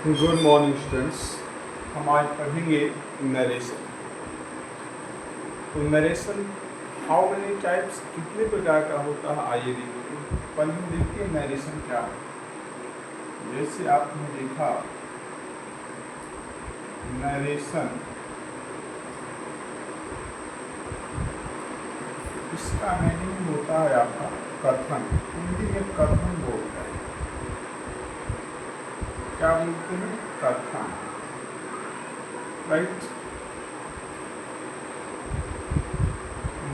Good morning students. हम आज पढ़ेंगे नरेशन। तो नरेशन हाउ मेनी टाइप्स, कितने प्रकार का होता है, आइए देखिए। पहले हम देखते हैं नरेशन क्या है। जैसे आपने देखा नरेशन, इसका मीनिंग होता है आपका कथन। हिंदी में कथन बोलते हैं। क्या बोलते हैं? कथन, राइट।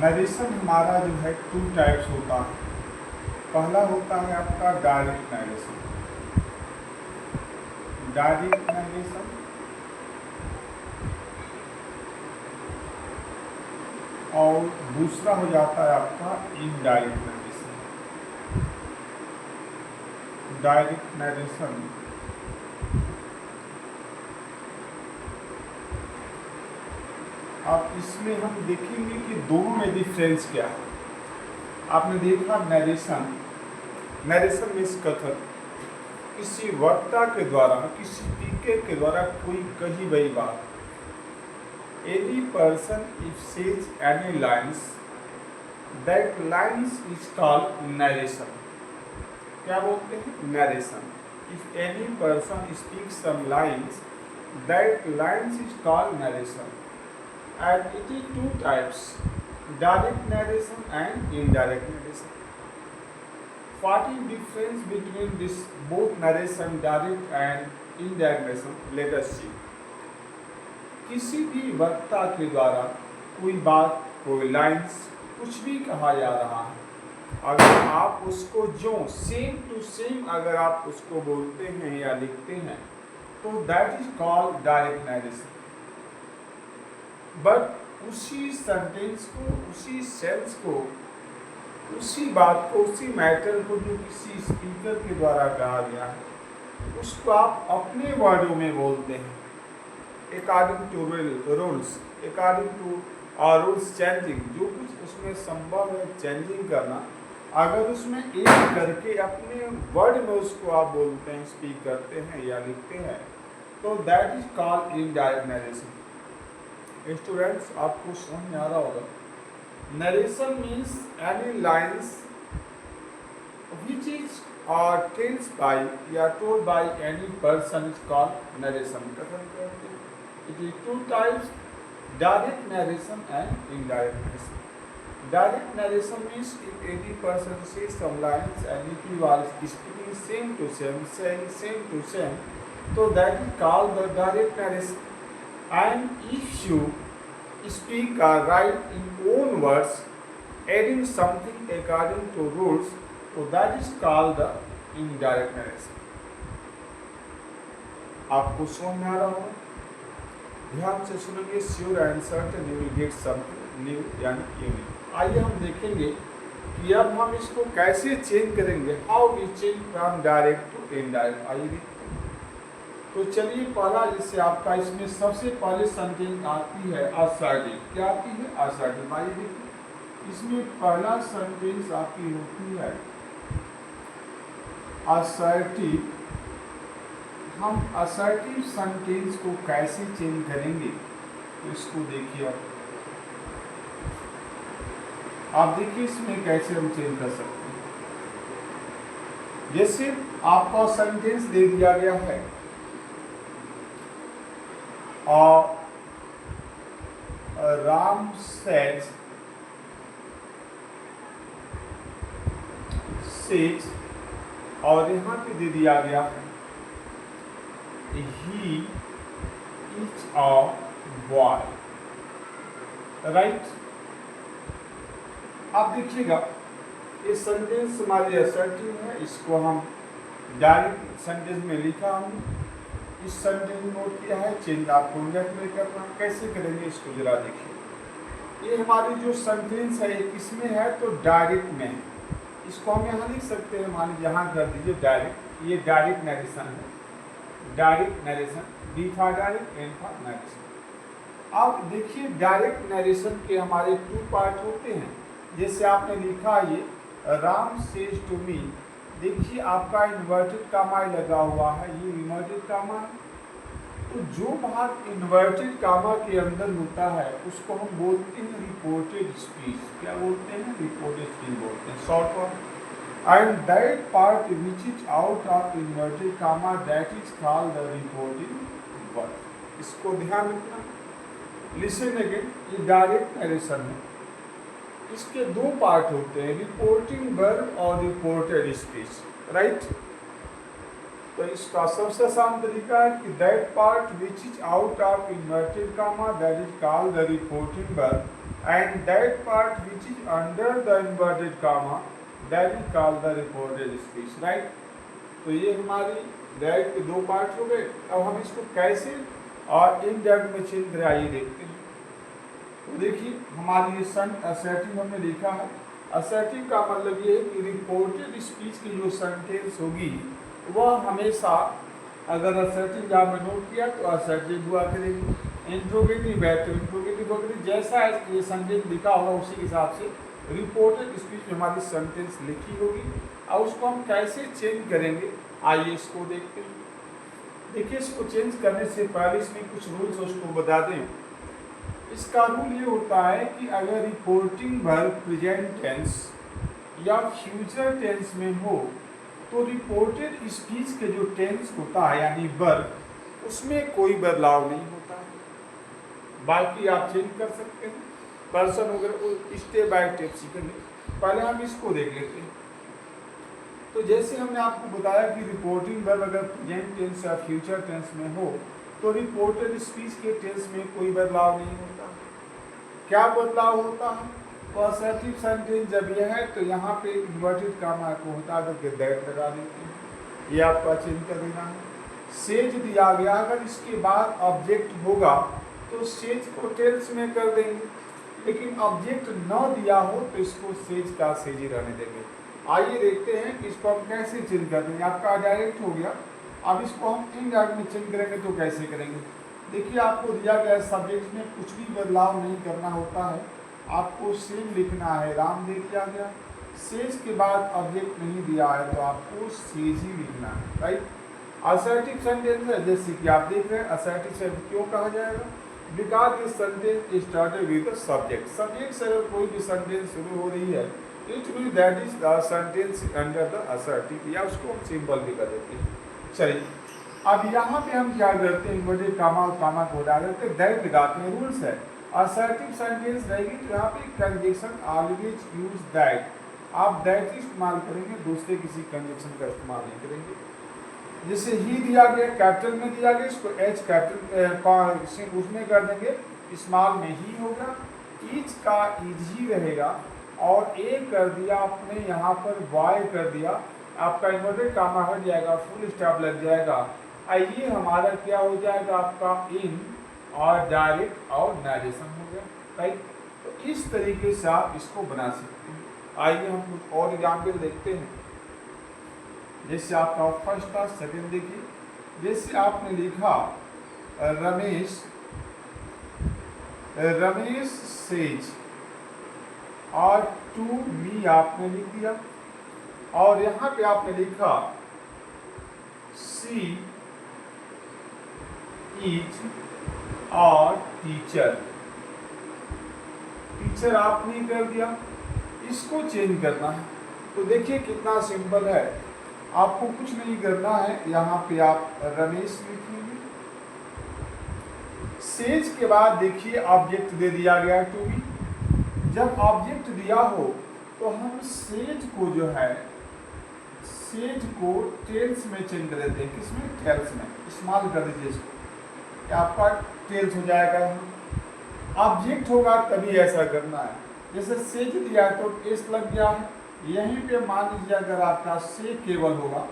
नरेशन हमारा जो है 2 टाइप्स होता है। पहला होता है आपका डायरेक्ट नरेशन। डायरेक्ट नरेशन और दूसरा हो जाता है आपका इनडायरेक्ट नरेशन। डायरेक्ट नरेशन अब इसमें हम देखेंगे कि दोनों में डिफरेंस क्या है। आपने देखा नरेशन, नरेशन मीन्स कथन। किसी वक्ता के द्वारा, किसी स्पीकर के द्वारा कोई कही गई बात। Any person if says any lines, that lines is called narration. क्या बोलते हैं? Narration. If any person speaks some lines, that lines is called narration. And it is 2 types, direct narration and indirect narration. What is difference between this both narration, direct and indirect narration? Let us see. किसी भी वक्ता के द्वारा कोई बात, कोई lines, कुछ भी कहा जा रहा है, अगर आप उसको जो सेम टू सेम अगर आप उसको बोलते हैं या लिखते हैं तो that is called direct narration. But उसी सेंटेंस को, उसी सेंस को, उसी बात को, उसी मैटर को जो किसी स्पीकर के द्वारा कहा गया है, उसको आप अपने वर्डों में बोलते हैं according to rules, according to rules changing. जो कुछ उसमें संभव है चेंजिंग करना, अगर उसमें एक करके अपने वर्ड में उसको आप बोलते हैं, स्पीक करते हैं या लिखते हैं, तो that is called indirect narration. Students, आपको समझ में आ रहा होगा। Narration means any lines which is tells by या told by any person is called narration. कथन कहते हैं। It is 2 types, direct narration and indirect narration. Direct narration means if any person says some lines and if you are speaking same to same, saying same to same, so that is called the direct narration. And if you speak or write in own words, adding something according to rules, so that is called the indirect narration. आपको समझ में आ रहा होगा? ध्यान से सुनेंगे, sure and certain you will get something new यानी यूनिक। आइए हम देखेंगे कि अब हम इसको कैसे चेंज करेंगे, how we change from direct to indirect. आइए देखते हैं। तो चलिए, पहला जैसे आपका इसमें सबसे पहले सेंटेंस आती है असर्टिव। क्या आती है? असर्टिव। आइए देखिए, इसमें पहला सेंटेंस आपकी होती है असर्टिव। हम असर्टिव सेंटेंस को कैसे चेंज करेंगे, तो इसको देखिए। आप देखिए इसमें कैसे हम चेंज कर सकते हैं। जैसे आपका सेंटेंस दे दिया गया है और राम सेज और यहाँ पे दे दिया गया है he is a boy, right. आप देखिएगा ये सेंटेंस हमारी असर्टिव है, इसको हम डायरेक्ट सेंटेंस में लिखा हमने। इस सेंटेंस नोट किया है, चेंज आपको इंडेक्स में करना। कैसे करेंगे इसको जरा देखिए। ये हमारी जो सेंटेंस है किसमें है, तो डायरेक्ट में है। इसको हम यहाँ लिख सकते हैं, मान लीजिए यहाँ कर दीजिए डायरेक्ट। ये डायरेक्ट नरेशन है, direct narration, D for direct, N for narration. अब देखिए डायरेक्ट नरेशन के हमारे 2 पार्ट होते हैं। जैसे आपने लिखा ये राम सेज टू मी, देखिए आपका इन्वर्टेड कामा लगा हुआ है, ये इन्वर्टेड कामा है। तो जो भाग इन्वर्टेड कामा के अंदर होता है उसको हम बोलते हैं रिपोर्टेड स्पीच। क्या बोलते हैं? रिपोर्टेड स्पीच बोलते हैं, short form. And that part which is out of inverted comma that is called the reporting verb. इसको ध्यान रखना। लिसन अगेन, ये डायरेक्ट नरेशन है। इसके दो पार्ट होते हैं, रिपोर्टिंग वर्ब और रिपोर्टेड स्पीच, राइट। तो इसका सबसे आसान तरीका है कि that part which is out of inverted comma that is called the reporting verb and that part which is under the inverted comma that is called the reported speech, right. तो ये हमारी दैट के दो part हो गए। अब हम इसको कैसे और इनडायरेक्ट में चेंज करें, आइए देखते हैं। तो देखिए हमारी ये असर्टिव हमने लिखा है। असर्टिव का मतलब ये है कि रिपोर्टेड स्पीच की जो सेंटेंस होगी वह हमेशा, अगर असर्टिव जहाँ में नोट किया तो असर्टिव हुआ करेगी, इंट्रोगेटिव है तो इंट्रोगेटिव हो करेगी। जैसा ये सेंटेंस लिखा होगा उसी के हिसाब से रिपोर्टेड स्पीच में हमारी सेंटेंस लिखी होगी। और उसको हम कैसे चेंज करेंगे, आइए इसको देखते हैं। देखिए इसको चेंज करने से पहले इसमें कुछ रूल्स उसको बता दें। इसका रूल ये होता है कि अगर रिपोर्टिंग वर्ब प्रेजेंट टेंस या फ्यूचर टेंस में हो तो रिपोर्टेड स्पीच के जो टेंस होता है यानी वर्ब उसमें कोई बदलाव नहीं होता है। बाकी आप चेंज कर सकते हैं, पर्सन वगैरह स्टेप बाय स्टेप सीखेंगे। पहले हम इसको देख लेते हैं। तो जैसे हमने आपको बताया कि रिपोर्टिंग वर्ब अगर प्रेजेंट टेंस या फ्यूचर टेंस में हो तो रिपोर्टेड स्पीच के टेंस में कोई बदलाव नहीं होता। क्या बदलाव होता है? तो असर्टिव सेंटेंस जब यह है तो यहाँ पे इन्वर्टेड कामा को हटा करके दैट लगा देते हैं, ये आपका चेंज कर देना है। सेज दिया गया, अगर इसके बाद ऑब्जेक्ट होगा तो सेज को टेंस में कर देंगे, लेकिन ऑब्जेक्ट न दिया हो तो इसको सेज का सेज ही रहने देंगे। आइए देखते हैं कि इसको हम कैसे चेंज कर देंगे। आपका डायरेक्ट हो गया, अब इसको हम इनडायरेक्ट में चेंज करेंगे तो कैसे करेंगे। देखिए आपको दिया गया सब्जेक्ट में कुछ भी बदलाव नहीं करना होता है, आपको सेम लिखना है। राम दे दिया गया, सेज के बाद ऑब्जेक्ट नहीं दिया है तो आपको सेज ही लिखना है, राइट। असर्टिव सेंटेंस है, जैसे कि आप देख रहे हैं असर्टिव सेंटेंस क्यों कहा जाएगा, because this sentence started with the subject. Subject से अगर कोई भी सेंटेंस शुरू हो रही है it mean that is the sentence under the assertive, या उसको हम सिंपल भी कर देते हैं। चलिए अब यहाँ पे हम क्या करते हैं, इन्वर्टेड कामा और कामा को डाल देते हैं, दैट लगाते हैं। रूल्स है असर्टिव सेंटेंस रहेगी तो यहाँ पे कंजक्शन ऑलवेज यूज दैट, आप दैट ही इस्तेमाल करेंगे, दूसरे किसी कंजक्शन का इस्तेमाल नहीं करेंगे। जैसे ही दिया गया कैपिटल में दिया गया, इसको एच कैपिटल उसमें कर देंगे, स्मॉल में ही होगा, ईच का ईज ही रहेगा, और ए कर दिया आपने यहाँ पर वाई कर दिया, आपका इन्वर्टेड कामा हट जाएगा, फुल स्टॉप लग जाएगा। ये हमारा क्या हो जाएगा, आपका इन और डायरेक्ट और नरेशन हो गया, राइट। तो इस तरीके से आप इसको बना सकते हैं। आइए हम कुछ और एग्जाम्पल देखते हैं। जैसे आपका फर्स्ट था, सेकंड देखिए। जैसे आपने लिखा रमेश सेज और टू मी आपने लिख दिया, और यहाँ पे आपने लिखा सी इज और टीचर आपने कर दिया। इसको चेंज करना है तो देखिए कितना सिंपल है, आपको कुछ नहीं करना है। यहाँ पे आप रमेश लिखेंगे, सेज के बाद देखिए ऑब्जेक्ट दे दिया गया टू बी। जब ऑब्जेक्ट दिया हो तो हम सेज को जो है सेज को टेल्स में चेंज कर देते हैं। किसमें? टेल्स में। इस्तेमाल कर दीजिए इसको, आपका टेल्स हो जाएगा। ऑब्जेक्ट होगा तभी ऐसा करना है। जैसे सेज दिया है तो एस लग गया है, यहीं पे मान लीजिए अगर आपका से केवल होगा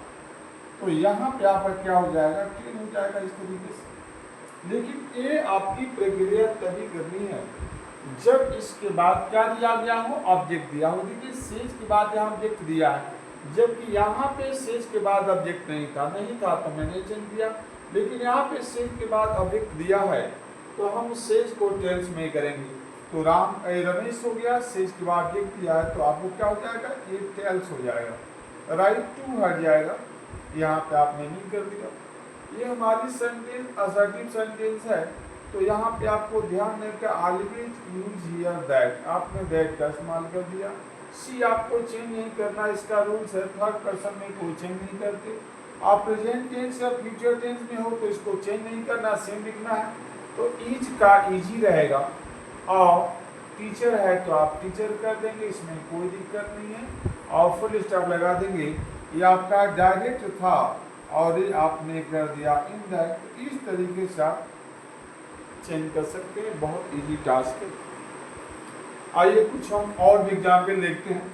तो यहाँ पे आपका क्या हो जाएगा, टेल हो जाएगा इस तरीके से। लेकिन ये आपकी प्रक्रिया तभी करनी है जब इसके बाद क्या दिया गया हो, ऑब्जेक्ट दिया हो। देखिए सेज के बाद यहाँ ऑब्जेक्ट दिया है, जबकि यहाँ पे सेज के बाद ऑब्जेक्ट नहीं था तो मैंने चेंज किया। लेकिन यहाँ पे सेज के बाद ऑब्जेक्ट दिया है तो हम सेज को टेल्स में करेंगे। तो रमेश हो गया, सेज के बाद ऑब्जेक्ट दिया है तो आपको क्या हो जाएगा, ये टेल्स हो जाएगा, राइट। टू हट जाएगा, यहाँ पे आपने नहीं कर दिया। ये हमारी सेंटेंस असर्टिव सेंटेंस है। तो यहाँ पे आपको ध्यान है कि ऑलवेज यूज हियर दैट, आपने दैट का इस्तेमाल कर दिया। सी आपको चेंज नहीं करना, इसका रूल्स है, थर्ड पर्सन में कोई चेंज नहीं करते। आप प्रेजेंट टेंस या फ्यूचर टेंस में हो तो इसको चेंज नहीं करना, सेम लिखना है। तो ईज का इजी रहेगा। और टीचर है तो आप टीचर कर देंगे, इसमें कोई दिक्कत नहीं है। और फुल स्टॉप लगा देंगे। ये आपका डायरेक्ट था और ये आपने कर दिया इनडायरेक्ट। इस तरीके से आप चेंज कर सकते हैं, बहुत इजी टास्क है। आइए कुछ हम और भी एग्जाम्पल देखते हैं।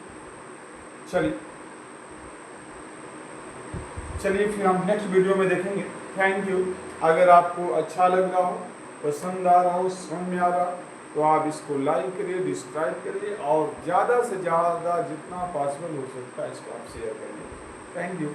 चलिए फिर हम नेक्स्ट वीडियो में देखेंगे। Thank you. अगर आपको अच्छा लग रहा हो, पसंद आ रहा हो, समझ में आ रहा तो आप इसको लाइक करिए, डिस्क्राइब करिए और ज़्यादा से ज़्यादा जितना पॉसिबल हो सकता है इसको आप शेयर करिए। Thank you.